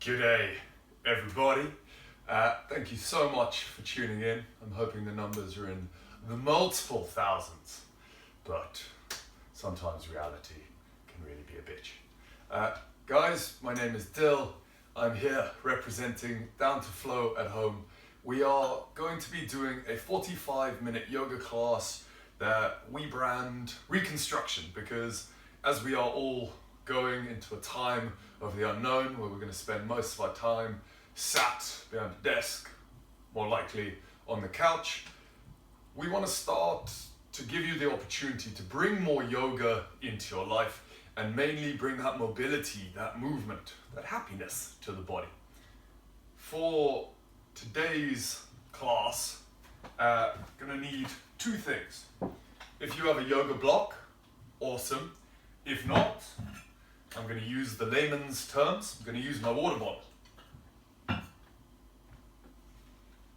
G'day, everybody. Thank you so much for tuning in. I'm hoping the numbers are in the multiple thousands, but sometimes reality can really be a bitch. Guys, my name is Dill. I'm here representing Down to Flow at Home. We are going to be doing a 45-minute yoga class that we brand Reconstruction, because as we are all going into a time of the unknown where we're going to spend most of our time sat behind a desk, more likely on the couch, we want to start to give you the opportunity to bring more yoga into your life and mainly bring that mobility, that movement, that happiness to the body. For today's class, going to need two things. If you have a yoga block, awesome. If not, I'm going to use the layman's terms. I'm going to use my water bottle.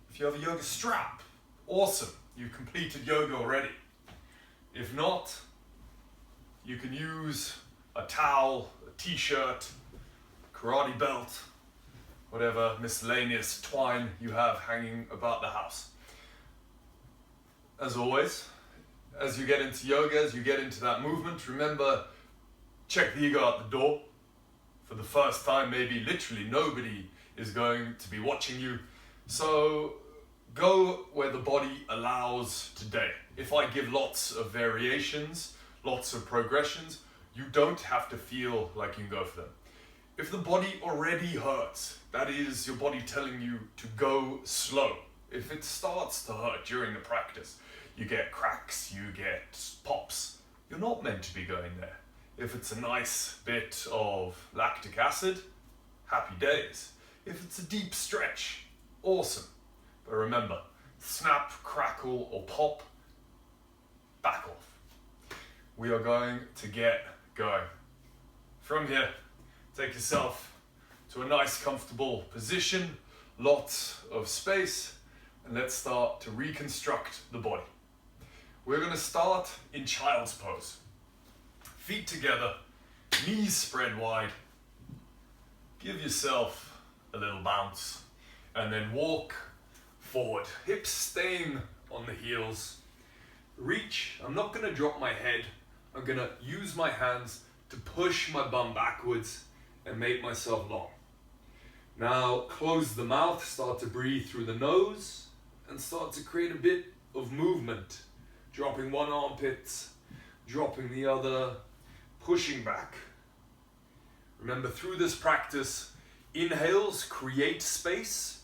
If you have a yoga strap, awesome. You've completed yoga already. If not, you can use a towel, a t-shirt, karate belt, whatever miscellaneous twine you have hanging about the house. As always, as you get into yoga, as you get into that movement, remember, check the ego out the door. For the first time, maybe literally nobody is going to be watching you. So go where the body allows today. If I give lots of variations, lots of progressions, you don't have to feel like you can go for them. If the body already hurts, that is your body telling you to go slow. If it starts to hurt during the practice, you get cracks, you get pops, you're not meant to be going there. If it's a nice bit of lactic acid, happy days. If it's a deep stretch, awesome. But remember, snap, crackle, or pop, back off. We are going to get going. From here, take yourself to a nice comfortable position, lots of space, and let's start to reconstruct the body. We're going to start in child's pose. Feet together, knees spread wide. Give yourself a little bounce and then walk forward. Hips staying on the heels. Reach. I'm not going to drop my head. I'm going to use my hands to push my bum backwards and make myself long. Now close the mouth, start to breathe through the nose and start to create a bit of movement. Dropping one armpit, dropping the other, pushing back. Remember, through this practice, inhales create space.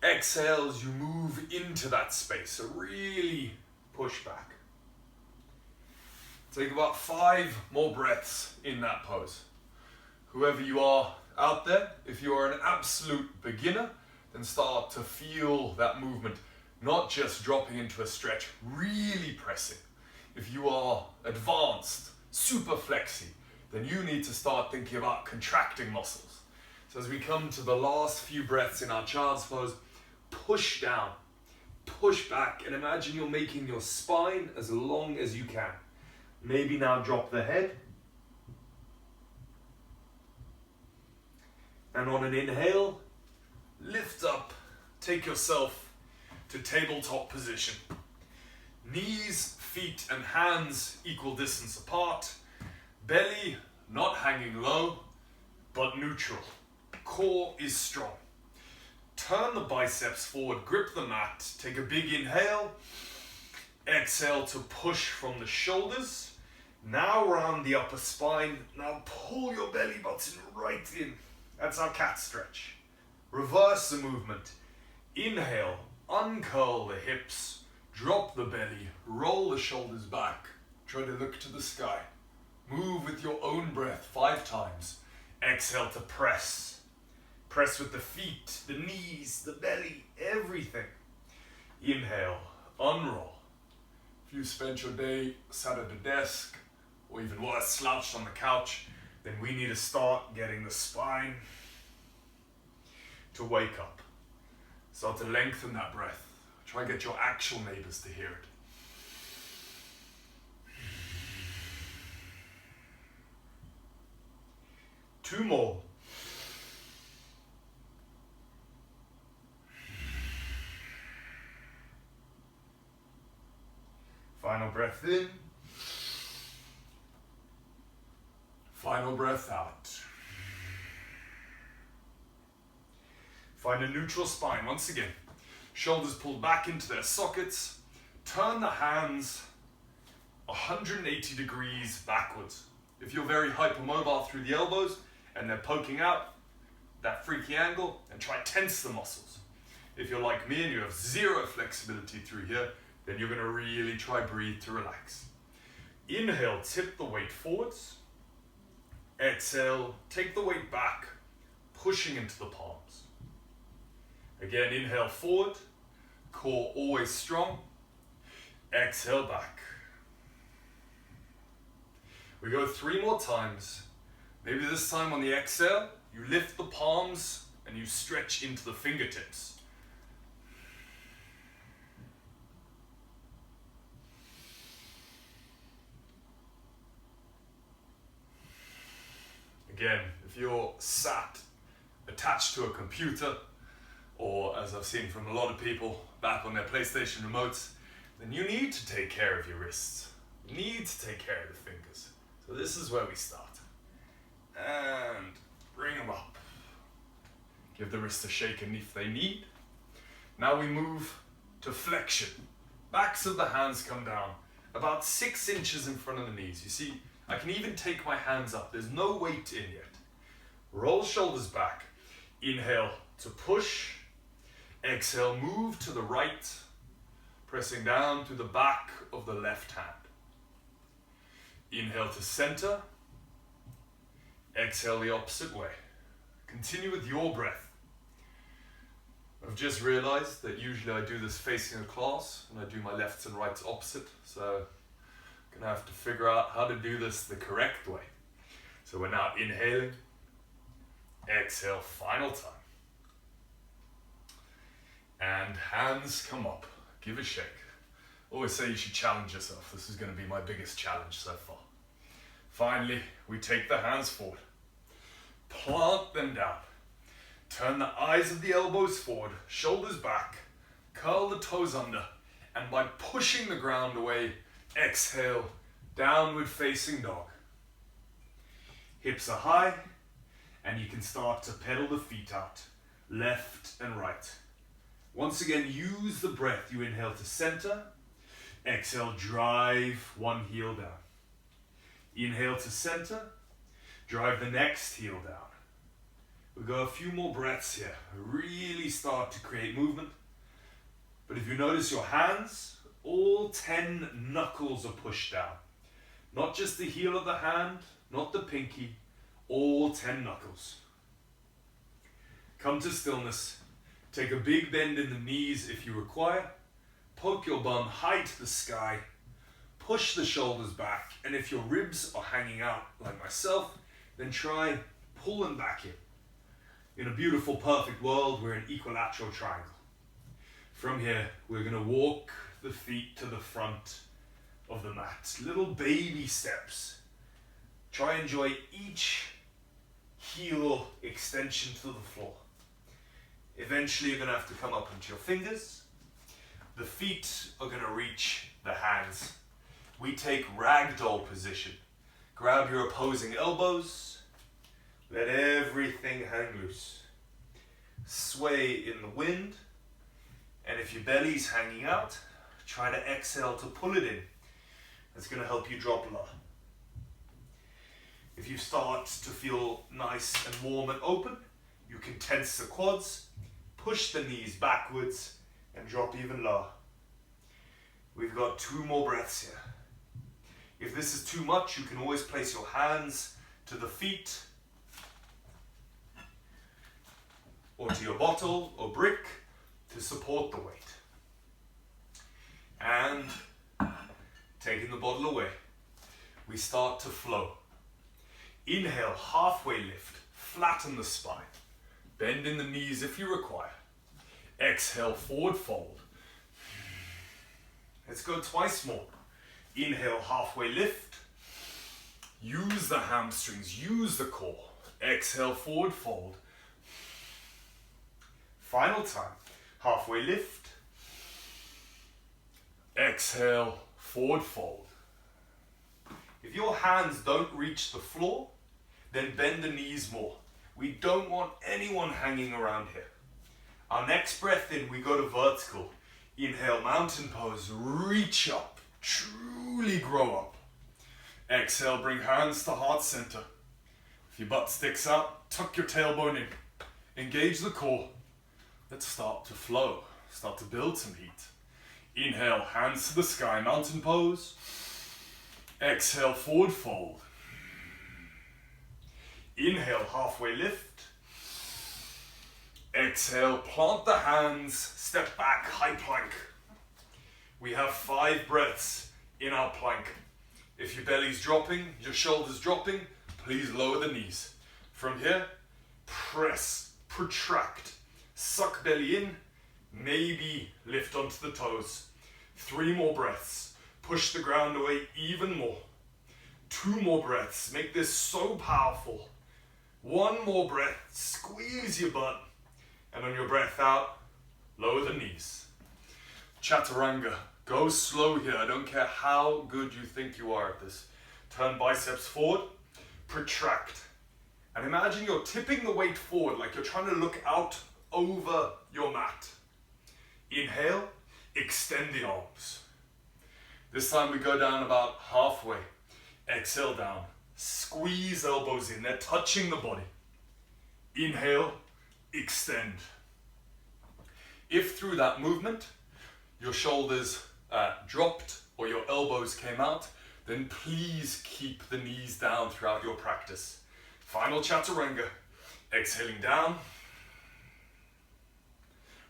Exhales, you move into that space. So really push back. Take about 5 more breaths in that pose. Whoever you are out there, if you are an absolute beginner, then start to feel that movement. Not just dropping into a stretch, really pressing. If you are advanced, super flexy, then you need to start thinking about contracting muscles. So as we come to the last few breaths in our child's pose, push down, push back, and imagine you're making your spine as long as you can. Maybe now drop the head. And on an inhale, lift up, take yourself to tabletop position. Knees, feet and hands equal distance apart. Belly not hanging low, but neutral. Core is strong. Turn the biceps forward, grip the mat, take a big inhale. Exhale to push from the shoulders. Now round the upper spine. Now pull your belly button right in. That's our cat stretch. Reverse the movement. Inhale. Uncurl the hips, drop the belly, roll the shoulders back, try to look to the sky. Move with your own breath 5 times. Exhale to press. Press with the feet, the knees, the belly, everything. Inhale, unroll. If you've spent your day sat at a desk, or even worse, slouched on the couch, then we need to start getting the spine to wake up. Start to lengthen that breath. Try and get your actual neighbors to hear it. Two more. breath in. Final breath out. Find a neutral spine once again. Shoulders pulled back into their sockets. Turn the hands 180 degrees backwards. If you're very hypermobile through the elbows and they're poking out that freaky angle, and try tense the muscles. If you're like me and you have zero flexibility through here, then you're going to really try breathe to relax. Inhale, tip the weight forwards. Exhale, take the weight back, pushing into the palms. Again, inhale forward, core always strong. Exhale back. We go 3 more times. Maybe this time on the exhale, you lift the palms and you stretch into the fingertips. Again, if you're sat attached to a computer, or as I've seen from a lot of people back on their PlayStation remotes, then you need to take care of your wrists. You need to take care of the fingers. So this is where we start. And bring them up. Give the wrists a shake if they need. Now we move to flexion. Backs of the hands come down about 6 inches in front of the knees. You see, I can even take my hands up. There's no weight in yet. Roll shoulders back. Inhale to push. Exhale, move to the right, pressing down to the back of the left hand. Inhale to center. Exhale the opposite way. Continue with your breath. I've just realized that usually I do this facing a class and I do my lefts and rights opposite, so I'm gonna have to figure out how to do this the correct way. So we're now inhaling. Exhale, final time. And hands come up. Give a shake. Always say you should challenge yourself. This is going to be my biggest challenge so far. Finally, we take the hands forward. Plant them down. Turn the eyes of the elbows forward, shoulders back, curl the toes under, and by pushing the ground away, exhale, downward facing dog. Hips are high, and you can start to pedal the feet out, left and right. Once again, use the breath. You inhale to center. Exhale, drive one heel down. Inhale to center. Drive the next heel down. We'll go a few more breaths here. Really start to create movement. But if you notice your hands, all 10 knuckles are pushed down. Not just the heel of the hand, not the pinky, all 10 knuckles. Come to stillness. Take a big bend in the knees if you require. Poke your bum high to the sky. Push the shoulders back. And if your ribs are hanging out like myself, then try pull them back in. In a beautiful, perfect world, we're in equilateral triangle. From here, we're going to walk the feet to the front of the mat. Little baby steps. Try and enjoy each heel extension to the floor. Eventually, you're going to have to come up into your fingers. The feet are going to reach the hands. We take ragdoll position. Grab your opposing elbows. Let everything hang loose. Sway in the wind. And if your belly's hanging out, try to exhale to pull it in. That's going to help you drop low. If you start to feel nice and warm and open, you can tense the quads, push the knees backwards, and drop even lower. We've got 2 more breaths here. If this is too much, you can always place your hands to the feet, or to your bottle or brick to support the weight. And taking the bottle away, we start to flow. Inhale, halfway lift, flatten the spine. Bend in the knees if you require. Exhale, forward fold. Let's go twice more. Inhale, halfway lift. Use the hamstrings, use the core. Exhale, forward fold. Final time. Halfway lift. Exhale, forward fold. If your hands don't reach the floor, then bend the knees more. We don't want anyone hanging around here. Our next breath in, we go to vertical. Inhale, mountain pose, reach up, truly grow up. Exhale, bring hands to heart center. If your butt sticks out, tuck your tailbone in. Engage the core. Let's start to flow, start to build some heat. Inhale, hands to the sky, mountain pose. Exhale, forward fold. Inhale, halfway lift. Exhale, plant the hands, step back, high plank. We have 5 breaths in our plank. If your belly's dropping, your shoulders dropping, please lower the knees. From here, press, protract, suck belly in, maybe lift onto the toes. 3 more breaths. Push the ground away even more. 2 more breaths. Make this so powerful. 1 more breath. Squeeze your butt. And on your breath out, lower the knees. Chaturanga. Go slow here. I don't care how good you think you are at this. Turn biceps forward. Protract. And imagine you're tipping the weight forward like you're trying to look out over your mat. Inhale. Extend the arms. This time we go down about halfway. Exhale down. Squeeze elbows in. They're touching the body. Inhale. Extend. If through that movement your shoulders dropped or your elbows came out, then please keep the knees down throughout your practice. Final chaturanga. Exhaling down.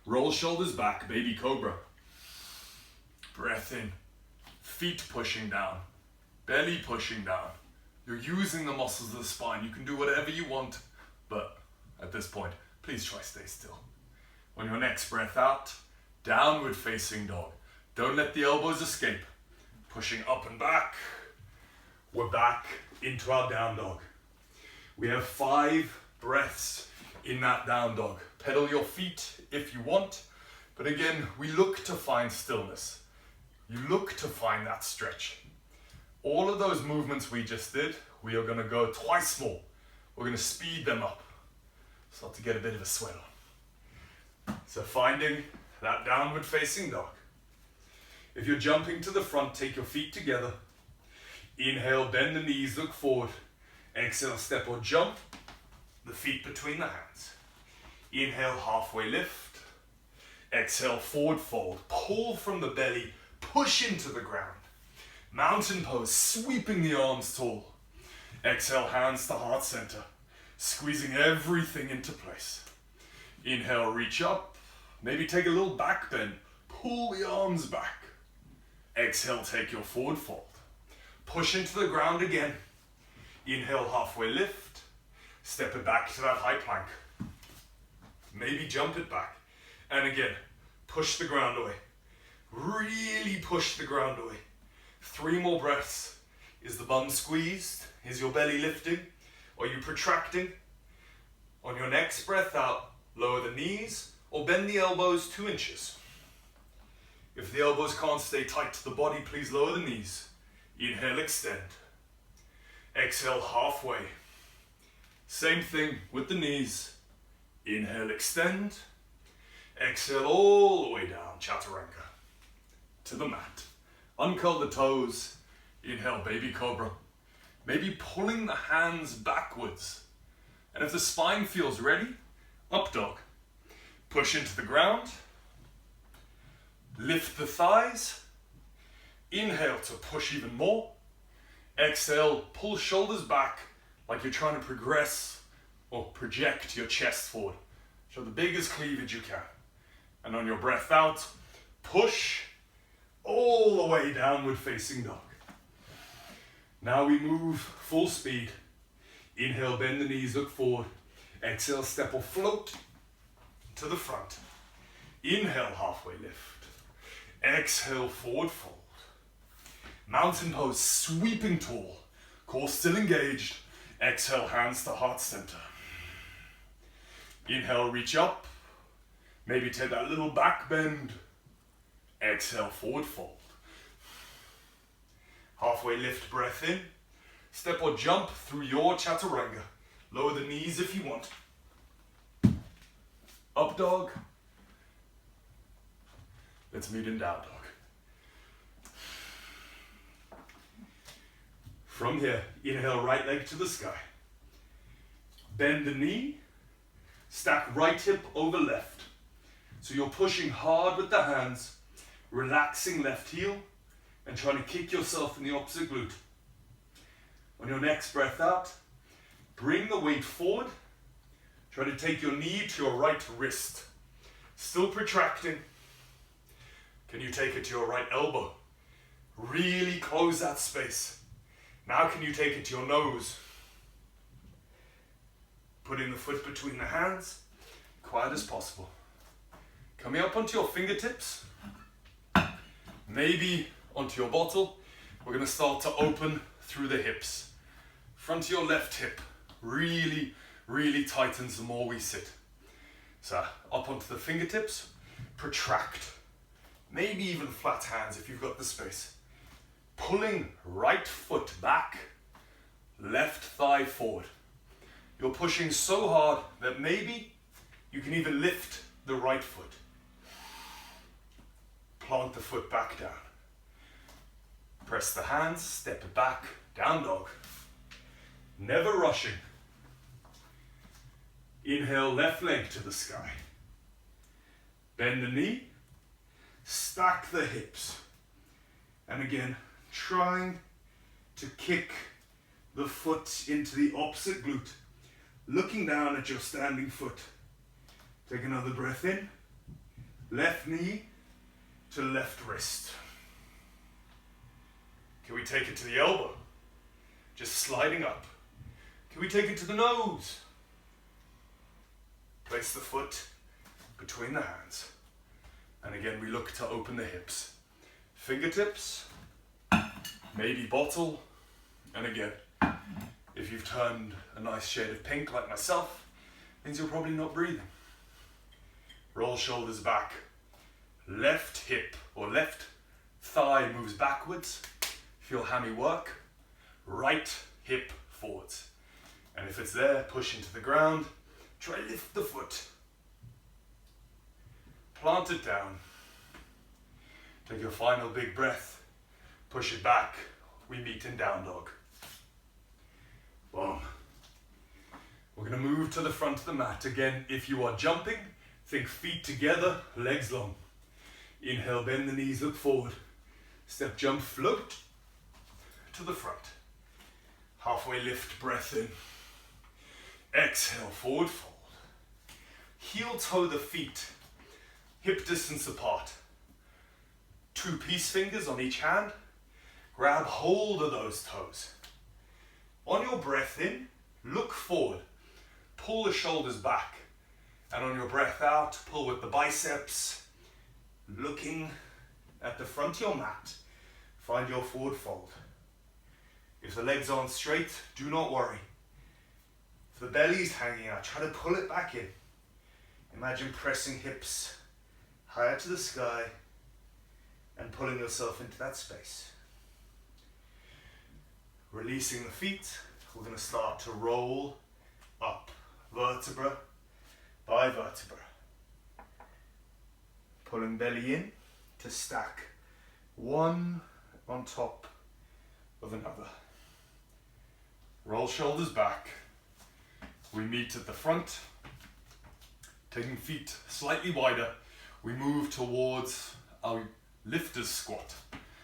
Roll shoulders back, baby cobra. Breath in. Feet pushing down. Belly pushing down. You're using the muscles of the spine. You can do whatever you want, but at this point, please try stay still. On your next breath out, downward facing dog. Don't let the elbows escape. Pushing up and back. We're back into our down dog. We have 5 breaths in that down dog. Pedal your feet if you want, but again, we look to find stillness. You look to find that stretch. All of those movements we just did, we are going to go twice more. We're going to speed them up. Start to get a bit of a sweat on. So finding that downward facing dog. If you're jumping to the front, take your feet together. Inhale, bend the knees, look forward. Exhale, step or jump. The feet between the hands. Inhale, halfway lift. Exhale, forward fold. Pull from the belly, push into the ground. Mountain pose, sweeping the arms tall. Exhale, hands to heart center. Squeezing everything into place. Inhale, reach up. Maybe take a little back bend. Pull the arms back. Exhale, take your forward fold. Push into the ground again. Inhale, halfway lift. Step it back to that high plank. Maybe jump it back. And again, push the ground away. Really push the ground away. 3 more breaths. Is the bum squeezed? Is your belly lifting? Are you protracting? On your next breath out, lower the knees or bend the elbows 2 inches. If the elbows can't stay tight to the body, please lower the knees. Inhale, extend. Exhale, halfway. Same thing with the knees. Inhale, extend. Exhale all the way down, chaturanga. To the mat. Uncurl the toes. Inhale, baby cobra. Maybe pulling the hands backwards. And if the spine feels ready, up dog. Push into the ground. Lift the thighs. Inhale to push even more. Exhale, pull shoulders back like you're trying to progress or project your chest forward. Show the biggest cleavage you can. And on your breath out, push all the way downward facing dog. Now we move full speed. Inhale, bend the knees, look forward. Exhale, step or float to the front. Inhale, halfway lift. Exhale, forward fold. Mountain pose, sweeping tall. Core still engaged. Exhale, hands to heart center. Inhale, reach up. Maybe take that little back bend. Exhale, forward fold. Halfway lift, breath in. Step or jump through your chaturanga. Lower the knees if you want. Up dog. Let's meet in down dog. From here, inhale right leg to the sky. Bend the knee. Stack right hip over left. So you're pushing hard with the hands, relaxing left heel, and trying to kick yourself in the opposite glute. On your next breath out, bring the weight forward. Try to take your knee to your right wrist. Still protracting. Can you take it to your right elbow? Really close that space. Now can you take it to your nose? Putting the foot between the hands, quiet as possible. Coming up onto your fingertips, maybe onto your bottle. We're going to start to open through the hips. Front of your left hip really, really tightens the more we sit. So up onto the fingertips, protract. Maybe even flat hands if you've got the space. Pulling right foot back, left thigh forward. You're pushing so hard that maybe you can even lift the right foot. Plant the foot back down. Press the hands, step it back, down dog. Never rushing. Inhale, left leg to the sky. Bend the knee, stack the hips. And again, trying to kick the foot into the opposite glute. Looking down at your standing foot. Take another breath in. Left knee to left wrist. Can we take it to the elbow? Just sliding up. Can we take it to the nose? Place the foot between the hands. And again, we look to open the hips. Fingertips, maybe bottle, and again, if you've turned a nice shade of pink like myself, means you're probably not breathing. Roll shoulders back. Left hip or left thigh moves backwards. Feel hammy work. Right hip forwards. And if it's there, push into the ground. Try lift the foot. Plant it down. Take your final big breath. Push it back. We meet in down dog. Boom. We're going to move to the front of the mat. Again, if you are jumping, think feet together, legs long. Inhale, bend the knees, look forward. Step, jump, float to the front. Halfway lift, breath in. Exhale, forward fold. Heel toe the feet, hip distance apart. 2 peace fingers on each hand. Grab hold of those toes. On your breath in, look forward. Pull the shoulders back. And on your breath out, pull with the biceps. Looking at the front of your mat. Find your forward fold. If the legs aren't straight, do not worry. If the belly's hanging out, try to pull it back in. Imagine pressing hips higher to the sky and pulling yourself into that space. Releasing the feet, we're going to start to roll up, vertebra by vertebra. Pulling belly in to stack one on top of another. Roll shoulders back. We meet at the front. Taking feet slightly wider, we move towards our lifter's squat.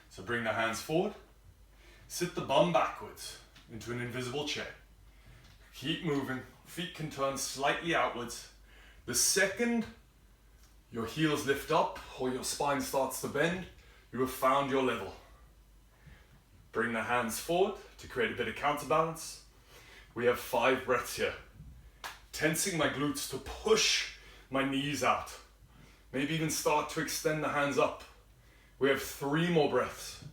So bring the hands forward. Sit the bum backwards into an invisible chair. Keep moving. Feet can turn slightly outwards. The second your heels lift up or your spine starts to bend, you have found your level. Bring the hands forward to create a bit of counterbalance. We have 5 breaths here. Tensing my glutes to push my knees out. Maybe even start to extend the hands up. We have 3 more breaths.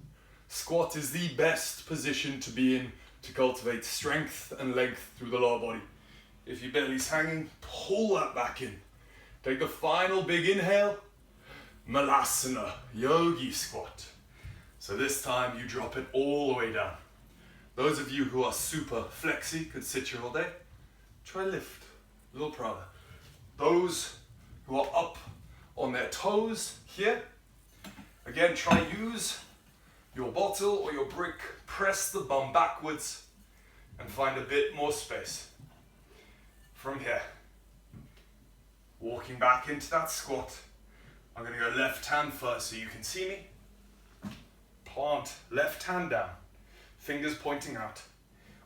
Squat is the best position to be in to cultivate strength and length through the lower body. If your belly's hanging, pull that back in. Take the final big inhale. Malasana, yogi squat. So this time you drop it all the way down. Those of you who are super flexy, could sit here all day, try lift, a little prouder. Those who are up on their toes here, again, try use your bottle or your brick, press the bum backwards and find a bit more space. From here, walking back into that squat, I'm going to go left hand first so you can see me. Plant left hand down, fingers pointing out.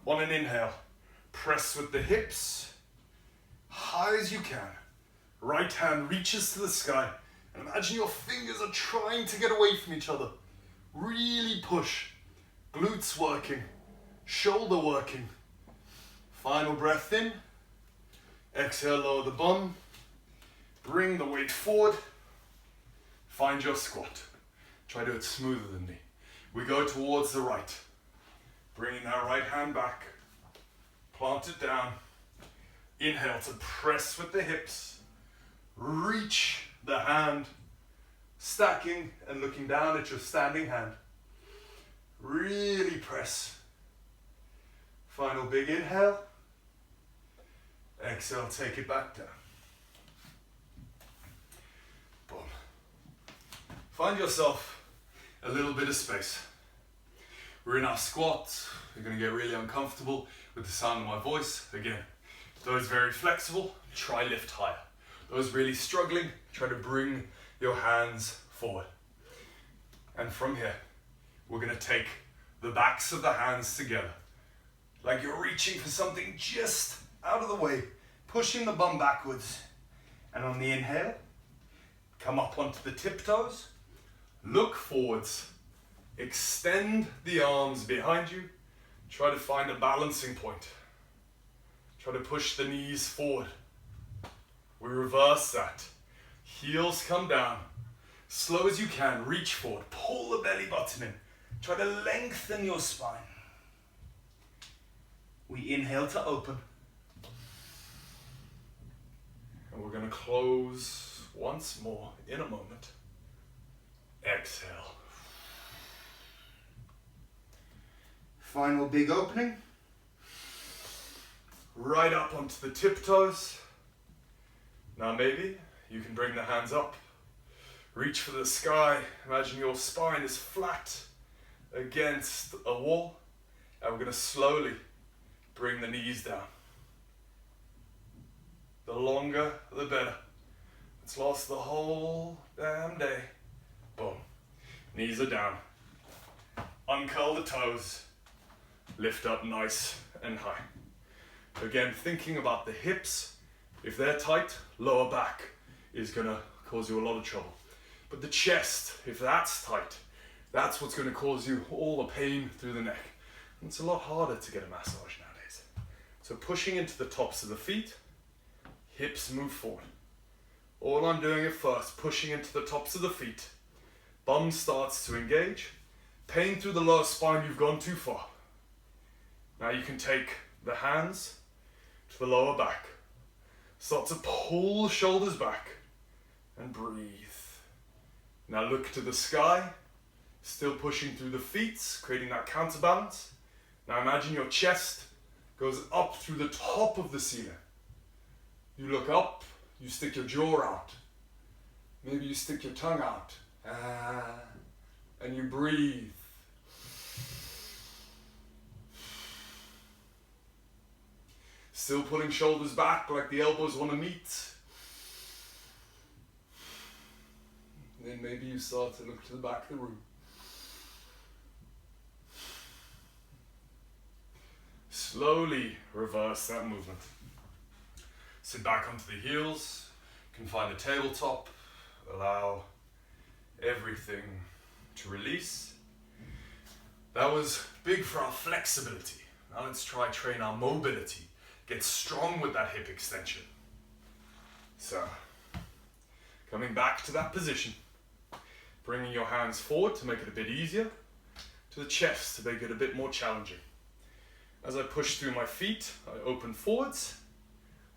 On an inhale, press with the hips, high as you can. Right hand reaches to the sky, and imagine your fingers are trying to get away from each other. Really push, glutes working, shoulder working. Final breath in, exhale, lower the bum, bring the weight forward, find your squat. Try to do it smoother than me. We go towards the right, bringing that right hand back, plant it down, inhale to press with the hips, reach the hand, stacking and looking down at your standing hand. Really press. Final big inhale. Exhale, take it back down. Boom. Find yourself a little bit of space. We're in our squat. You're going to get really uncomfortable with the sound of my voice. Again, those very flexible, try lift higher. Those really struggling, try to bring your hands forward. And from here, we're going to take the backs of the hands together. Like you're reaching for something just out of the way, pushing the bum backwards. And on the inhale, come up onto the tiptoes, look forwards, extend the arms behind you, try to find a balancing point. Try to push the knees forward. We reverse that. Heels come down. Slow as you can, reach forward, pull the belly button in. Try to lengthen your spine. We inhale to open. And we're going to close once more in a moment. Exhale. Final big opening. Right up onto the tiptoes. Now maybe you can bring the hands up. Reach for the sky. Imagine your spine is flat against a wall. And we're going to slowly bring the knees down. The longer, the better. Let's last the whole damn day. Boom. Knees are down. Uncurl the toes. Lift up nice and high. Again, thinking about the hips. If they're tight, lower back is going to cause you a lot of trouble. But the chest, if that's tight, that's what's going to cause you all the pain through the neck. And it's a lot harder to get a massage nowadays. So pushing into the tops of the feet, hips move forward. All I'm doing at first, pushing into the tops of the feet. Bum starts to engage. Pain through the lower spine, you've gone too far. Now you can take the hands to the lower back. Start to pull the shoulders back and breathe. Now look to the sky, still pushing through the feet, creating that counterbalance. Now imagine your chest goes up through the top of the ceiling. You look up, you stick your jaw out. Maybe you stick your tongue out. And you breathe. Still pulling shoulders back like the elbows want to meet. Then maybe you start to look to the back of the room. Slowly reverse that movement. Sit back onto the heels. You can find a tabletop. Allow everything to release. That was big for our flexibility. Now let's train our mobility. Get strong with that hip extension. So, coming back to that position. Bringing your hands forward to make it a bit easier. To the chest to make it a bit more challenging. As I push through my feet, I open forwards.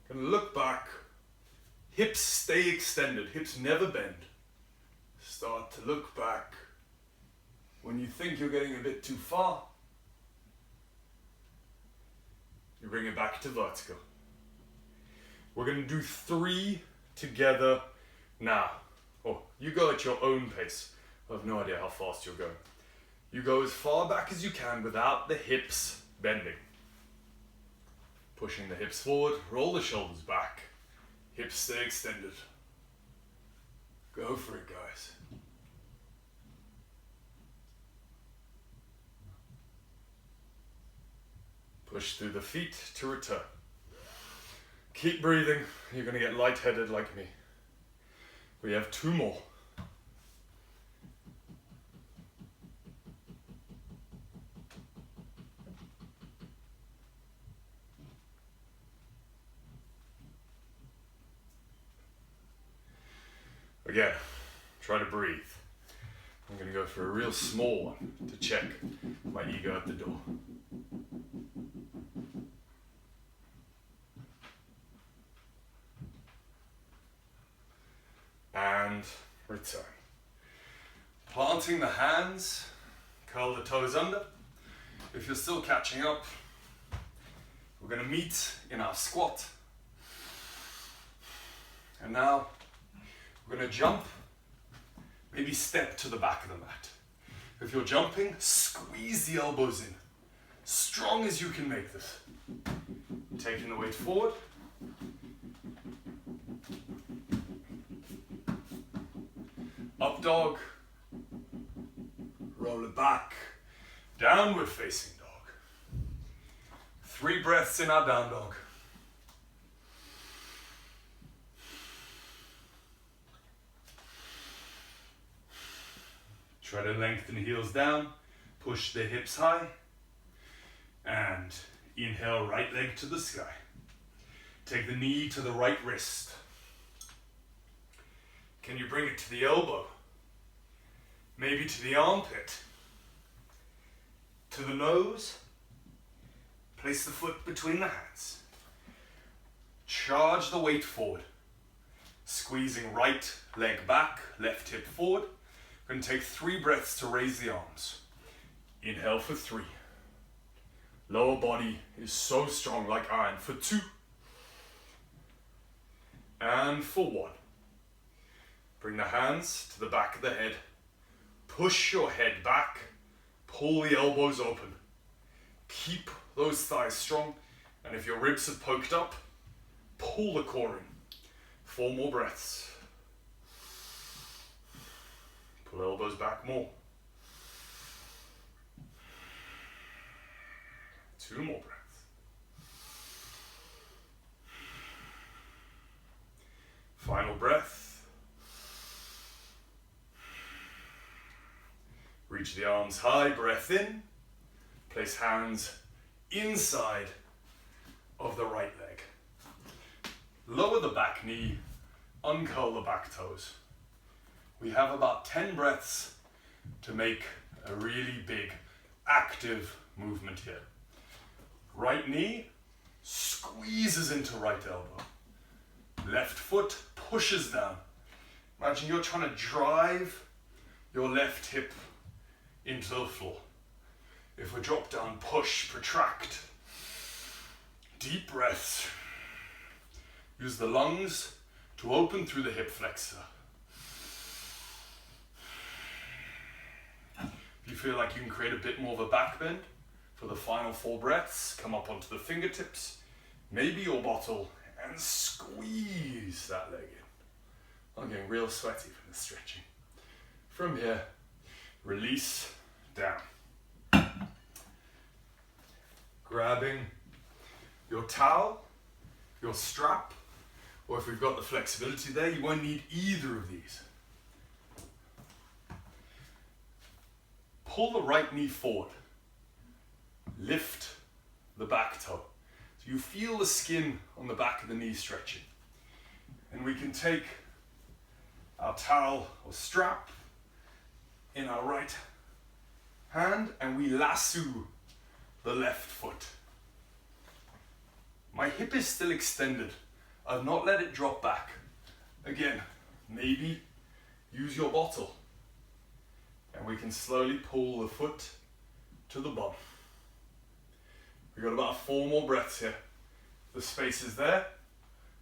Gonna look back. Hips stay extended. Hips never bend. Start to look back When you think you're getting a bit too far, you bring it back to vertical. We're going to do 3 together now. Oh, you go at your own pace. I have no idea how fast you're going. You go as far back as you can without the hips bending. Pushing the hips forward, roll the shoulders back. Hips stay extended. Go for it, guys. Push through the feet to return. Keep breathing. You're going to get lightheaded like me. We have 2 more. Again, try to breathe. I'm going to go for a real small one to check my ego at the door. And return. Planting the hands, curl the toes under. If you're still catching up, we're going to meet in our squat. And now we're going to jump, maybe step to the back of the mat. If you're jumping, squeeze the elbows in, strong as you can make this. Taking the weight forward. Up dog, roll it back, downward facing dog. 3 breaths in our down dog. Try to lengthen heels down, push the hips high, and inhale right leg to the sky. Take the knee to the right wrist. Can you bring it to the elbow? Maybe to the armpit? To the nose? Place the foot between the hands. Charge the weight forward. Squeezing right leg back, left hip forward. We're going to take 3 breaths to raise the arms. Inhale for 3. Lower body is so strong like iron for 2. And for 1. Bring the hands to the back of the head. Push your head back. Pull the elbows open. Keep those thighs strong. And if your ribs have poked up, pull the core in. 4 more breaths. Pull elbows back more. 2 more breaths. Final breath. Reach the arms high, breath in. Place hands inside of the right leg. Lower the back knee, uncurl the back toes. We have about 10 breaths to make a really big, active movement here. Right knee squeezes into right elbow. Left foot pushes down. Imagine you're trying to drive your left hip into the floor. If we drop down, push, protract. Deep breaths. Use the lungs to open through the hip flexor. If you feel like you can create a bit more of a back bend for the final 4 breaths, come up onto the fingertips, maybe your bottle, and squeeze that leg in. I'm getting real sweaty from the stretching. From here, release down. Grabbing your towel, your strap, or if we've got the flexibility there, you won't need either of these. Pull the right knee forward. Lift the back toe. So you feel the skin on the back of the knee stretching. And we can take our towel or strap in our right hand and we lasso the left foot. My hip is still extended. I've not let it drop back. Again, maybe use your bottle And we can slowly pull the foot to the bum. We've got about 4 more breaths here. The space is there.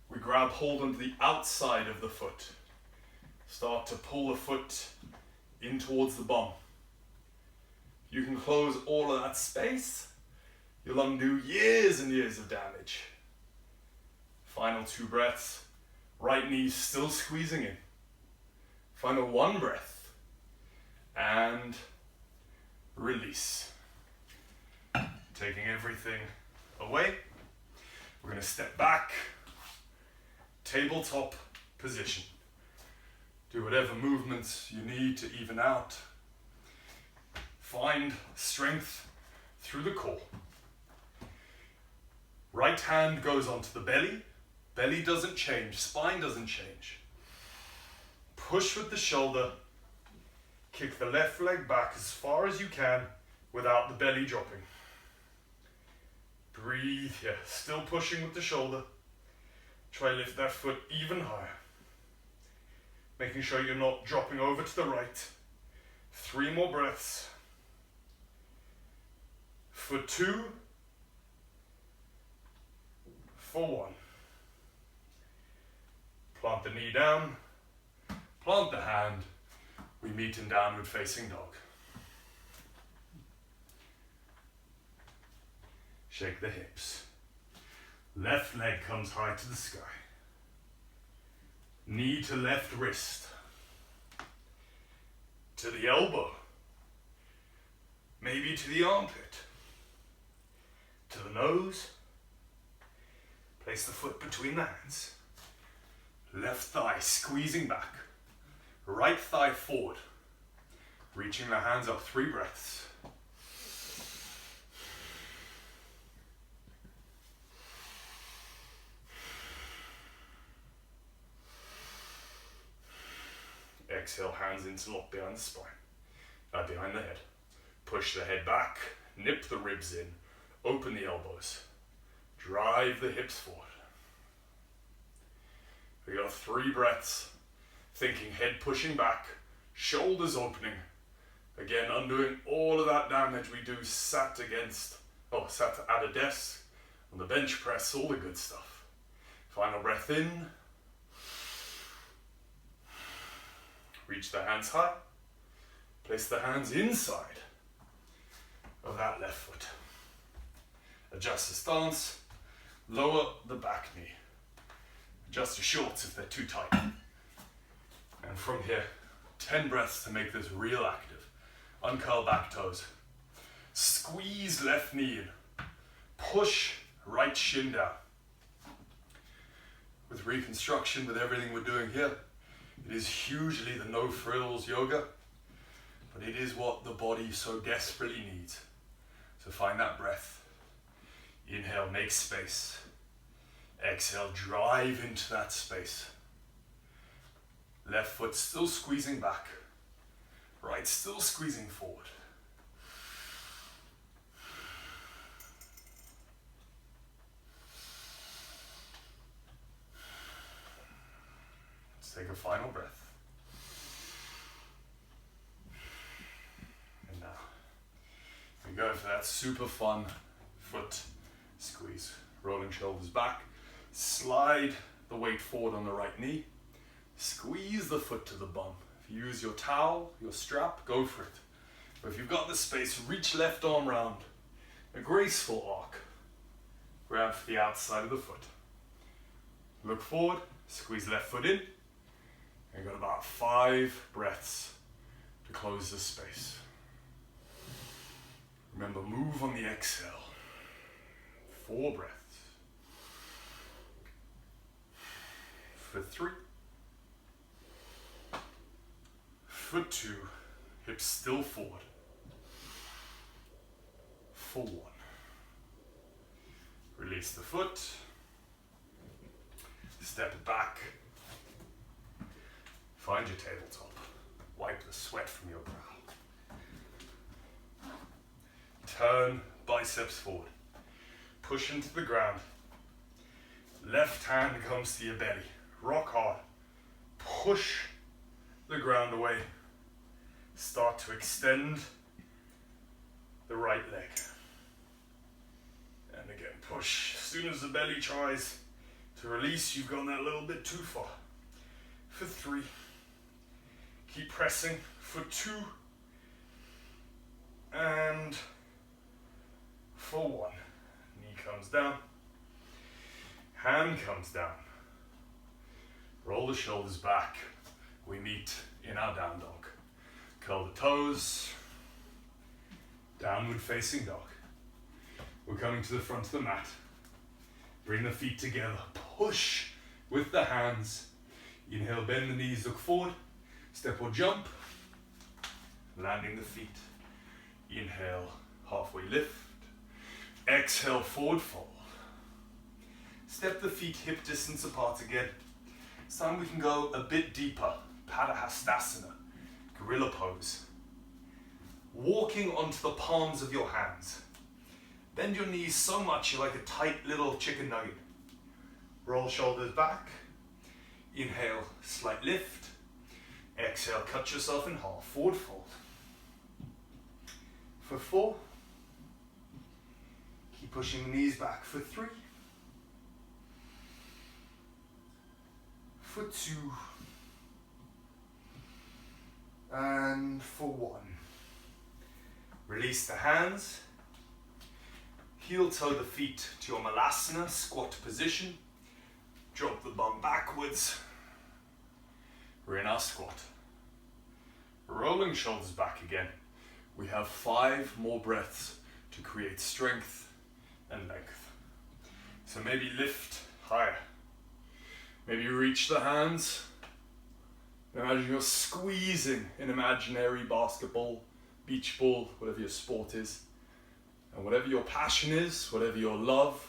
We grab hold onto the outside of the foot. Start to pull the foot in towards the bum. You can close all of that space. You'll undo years and years of damage. Final 2 breaths. Right knee still squeezing in. Final 1 breath. And release. Taking everything away. We're going to step back. Tabletop position. Do whatever movements you need to even out. Find strength through the core. Right hand goes onto the belly. Belly doesn't change, spine doesn't change. Push with the shoulder. Kick the left leg back as far as you can without the belly dropping. Breathe here, still pushing with the shoulder. Try to lift that foot even higher. Making sure you're not dropping over to the right. 3 more breaths. For 2. For 1. Plant the knee down. Plant the hand. We meet in downward facing dog. Shake the hips. Left leg comes high to the sky. Knee to left wrist. To the elbow. Maybe to the armpit. To the nose. Place the foot between the hands. Left thigh squeezing back. Right thigh forward. Reaching the hands up, 3 breaths. Exhale, hands interlock behind the spine, behind the head. Push the head back, nip the ribs in, open the elbows, drive the hips forward. We got 3 breaths, thinking head pushing back, shoulders opening. Again, undoing all of that damage we do sat at a desk, on the bench press, all the good stuff. Final breath in. Reach the hands high. Place the hands inside of that left foot. Adjust the stance. Lower the back knee. Adjust your shorts if they're too tight. And from here, 10 breaths to make this real active. Uncurl back toes. Squeeze left knee in. Push right shin down. With Reconstruction, with everything we're doing here, it is hugely the no frills yoga, but it is what the body so desperately needs. So find that breath. Inhale, make space. Exhale, drive into that space. Left foot still squeezing back. Right still squeezing forward. Take a final breath. And now we go for that super fun foot squeeze. Rolling shoulders back. Slide the weight forward on the right knee. Squeeze the foot to the bum. If you use your towel, your strap, go for it. But if you've got the space, reach left arm round. A graceful arc. Grab for the outside of the foot. Look forward, squeeze left foot in. And you've got about 5 breaths to close this space. Remember, move on the exhale. 4 breaths. For 3. For 2. Hips still forward. For 1. Release the foot. Step it back. Find your tabletop. Wipe the sweat from your brow. Turn biceps forward. Push into the ground. Left hand comes to your belly. Rock hard. Push the ground away. Start to extend the right leg. And again, push. As soon as the belly tries to release, you've gone that little bit too far. For 3. Keep pressing. For 2. And for 1. Knee comes down. Hand comes down. Roll the shoulders back. We meet in our down dog. Curl the toes. Downward facing dog. We're coming to the front of the mat. Bring the feet together. Push with the hands. Inhale, bend the knees, look forward. Step or jump. Landing the feet. Inhale, halfway lift. Exhale, forward fold. Step the feet hip distance apart again. This time we can go a bit deeper. Padahastasana, gorilla pose. Walking onto the palms of your hands. Bend your knees so much you're like a tight little chicken nugget. Roll shoulders back. Inhale, slight lift. Exhale, cut yourself in half, forward fold. For 4. Keep pushing the knees back. For 3. For 2. And for 1. Release the hands. Heel toe the feet to your malasana, squat position. Drop the bum backwards. We're in our squat. Rolling shoulders back again. We have 5 more breaths to create strength and length. So maybe lift higher. Maybe reach the hands. Imagine you're squeezing an imaginary basketball, beach ball, whatever your sport is. And whatever your passion is, whatever your love,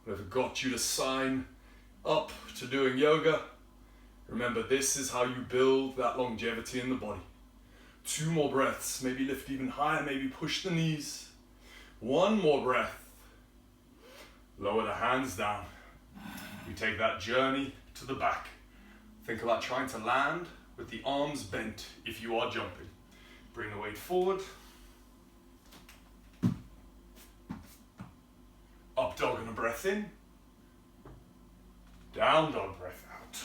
whatever got you to sign up to doing yoga, remember this is how you build that longevity in the body. 2 more breaths, maybe lift even higher, maybe push the knees. 1 more breath. Lower the hands down. You take that journey to the back. Think about trying to land with the arms bent if you are jumping. Bring the weight forward. Up dog and a breath in. Down dog, breath out.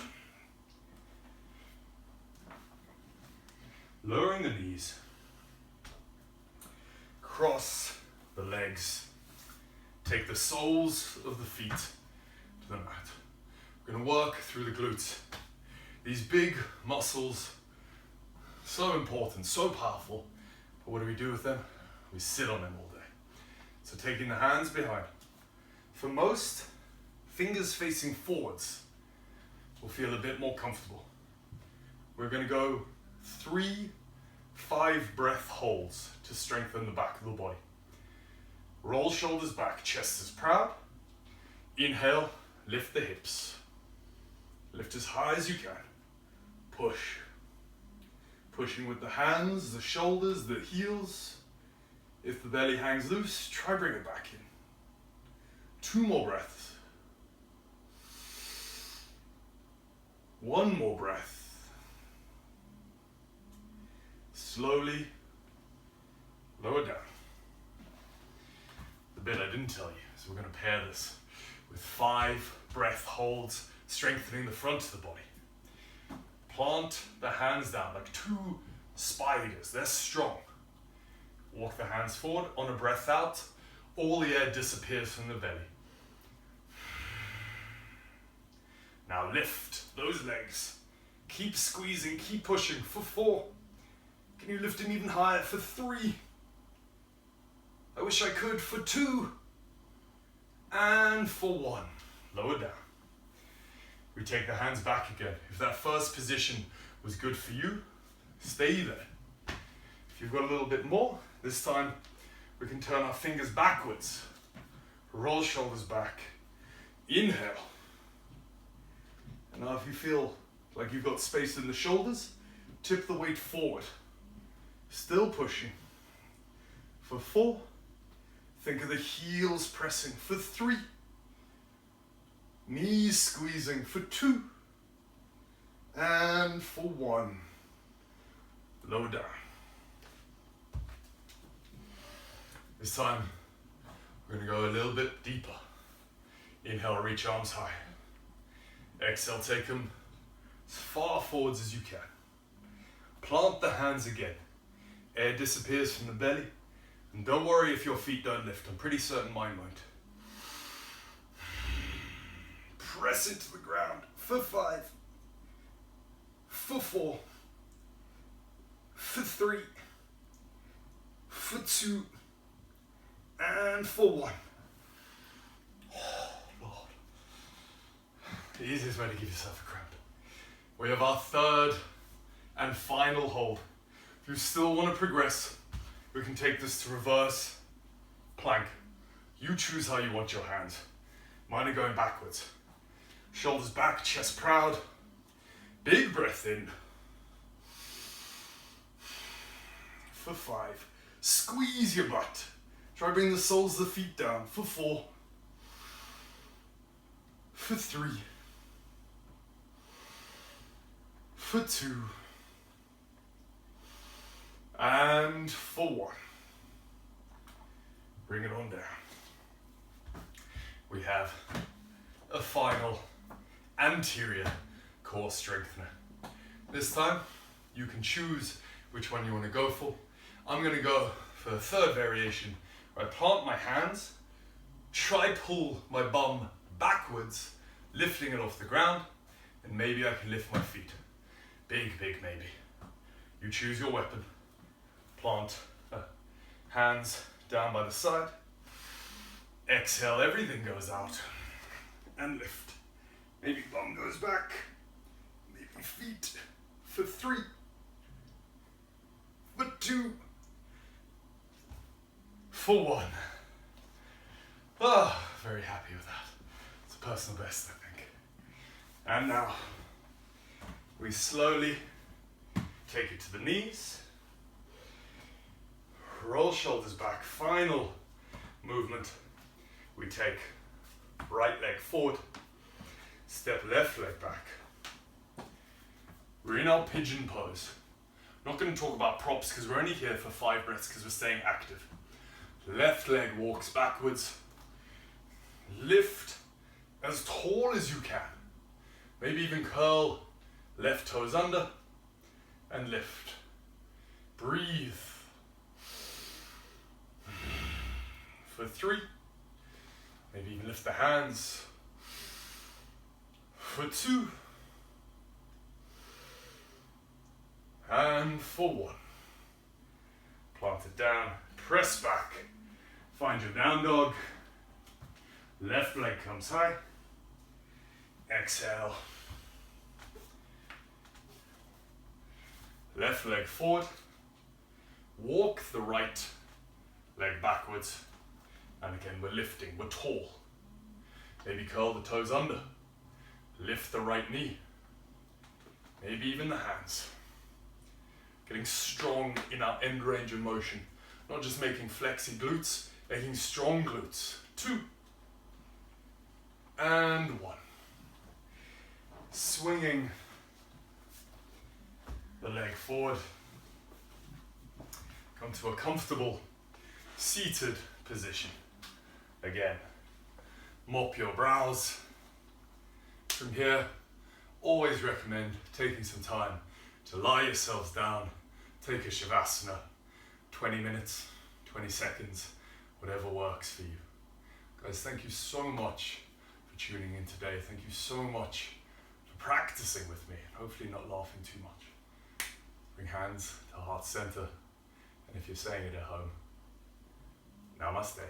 Lowering the knees. Cross the legs. Take the soles of the feet to the mat. We're going to work through the glutes. These big muscles, so important, so powerful. But what do we do with them? We sit on them all day. So taking the hands behind. For most, fingers facing forwards will feel a bit more comfortable. We're going to go 3 5-breath holds to strengthen the back of the body. Roll shoulders back, chest is proud. Inhale, lift the hips. Lift as high as you can. Push. Pushing with the hands, the shoulders, the heels. If the belly hangs loose, try bring it back in. 2 more breaths. 1 more breath. Slowly lower down. The bit I didn't tell you is we're going to pair this with 5 breath holds, strengthening the front of the body. Plant the hands down like 2 spiders. They're strong. Walk the hands forward. On a breath out, all the air disappears from the belly. Now lift those legs. Keep squeezing, keep pushing for 4. Can you lift them even higher for 3? I wish I could for 2. And for 1. Lower down. We take the hands back again. If that first position was good for you, stay there. If you've got a little bit more, this time we can turn our fingers backwards. Roll shoulders back. Inhale. And now if you feel like you've got space in the shoulders, tip the weight forward. Still pushing. For 4, think of the heels pressing. For 3, knees squeezing. For 2, and for 1, lower down. This time, we're gonna go a little bit deeper. Inhale, reach arms high. Exhale, take them as far forwards as you can. Plant the hands again. Air disappears from the belly. And don't worry if your feet don't lift. I'm pretty certain mine won't. Press into the ground for 5, for 4, for 3, for 2, and for 1. Oh, Lord. The easiest way to give yourself a cramp. We have our third and final hold. If you still want to progress, we can take this to reverse plank. You choose how you want your hands. Mine are going backwards. Shoulders back, chest proud. Big breath in. For 5. Squeeze your butt. Try bring the soles of the feet down. For 4. For 3. For 2. And for 1. Bring it on down. We have a final anterior core strengthener. This time, you can choose which one you want to go for. I'm going to go for the third variation, where I plant my hands, try pull my bum backwards, lifting it off the ground, and maybe I can lift my feet. Big maybe. You choose your weapon. Plant hands down by the side. Exhale, everything goes out. And lift. Maybe bum goes back. Maybe feet. For 3. For 2. For 1. Ah, very happy with that. It's a personal best, I think. And now, we slowly take it to the knees. Roll shoulders back. Final movement. We take right leg forward. Step left leg back. We're in our pigeon pose. I'm not going to talk about props because we're only here for 5 breaths because we're staying active. Left leg walks backwards. Lift as tall as you can. Maybe even curl left toes under and lift. Breathe. For 3. Maybe even lift the hands. For 2. And for 1. Plant it down, press back. Find your down dog. Left leg comes high. Exhale. Left leg forward. Walk the right leg backwards. And again, we're lifting, we're tall. Maybe curl the toes under. Lift the right knee. Maybe even the hands. Getting strong in our end range of motion. Not just making flexy glutes, making strong glutes. 2. And 1. Swinging the leg forward. Come to a comfortable seated position. Again, mop your brows. From here, always recommend taking some time to lie yourselves down, take a Shavasana, 20 minutes, 20 seconds, whatever works for you. Guys, thank you so much for tuning in today. Thank you so much for practicing with me, and hopefully not laughing too much. Bring hands to heart center, and if you're saying it at home, namaste.